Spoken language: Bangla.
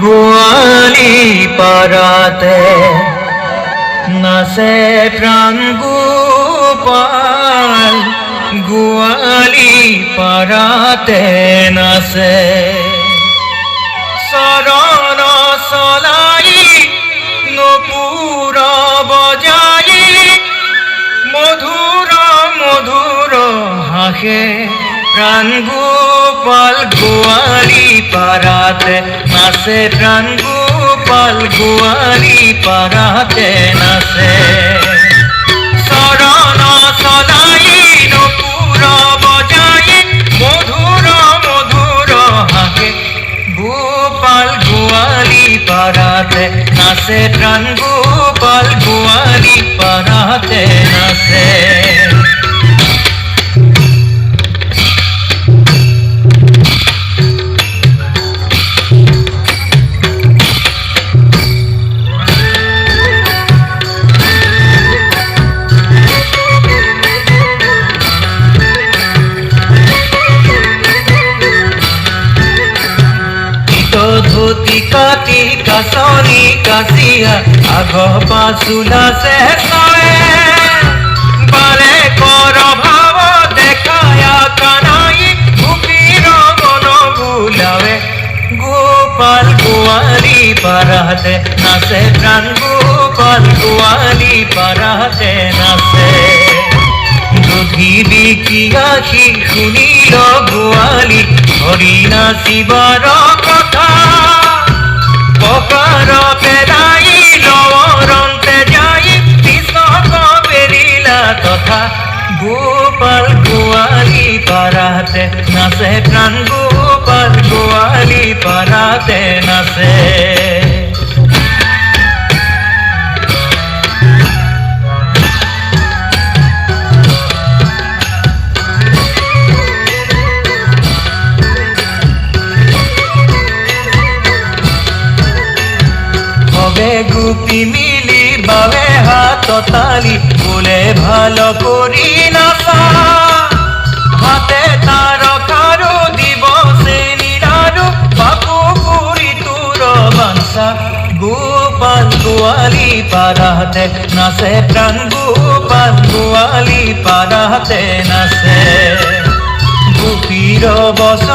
গোয়ালি পাড়াতে নাচে প্রাণ গোপাল, গোয়ালি পাড়াতে নাচে। চরণ চলাই নপুর বজাই মধুর মধুর হাসে প্রাণ গোপাল, গোয়ালি পাড়াতে নাচে প্রাণ গোপাল, গোয়ালি পাড়াতে নাচে। চরণ চলাই নপুর বজাই মধুর মধুর হাসে গোপাল, গোয়ালি পাড়াতে নাচে প্রাণ গোপাল, গোয়ালি পাড়াতে নাচে। ধুতি কাটি কাছনি কাচিয়া আগ পাচুলা চেঁচায়ে বালে কৰ ভাৱ দেখায়া কানাই ভুকিৰ মন বুলাৱে। গোপাল গোৱালি পাড়াতে নাচে প্রাণ গোপাল, গোৱালি পাড়াতে নাচে। দুধি বিকিয়া সি শুনিল গোৱালি হৰি নাচিবাৰ কথা, পকাৰ পেলাই লৱৰন্তে যাই পিছক পেৰিলা তথা। গোপাল গোৱালি পাড়াতে নাচে প্রাণ গোপাল, গোৱালি পাড়াতে নাচে। গোপী মিলি বাবে হাত তালি বলে ভালো করি নাচা, হাতে তার কারো দিবসে নিরারো বাপু পুরি তোর বাঞ্ছা। গোপাল গোয়ালি পাড়াতে নাচে প্রাণ গোপাল, গোয়ালি পাড়াতে নাচে। গোপীর বস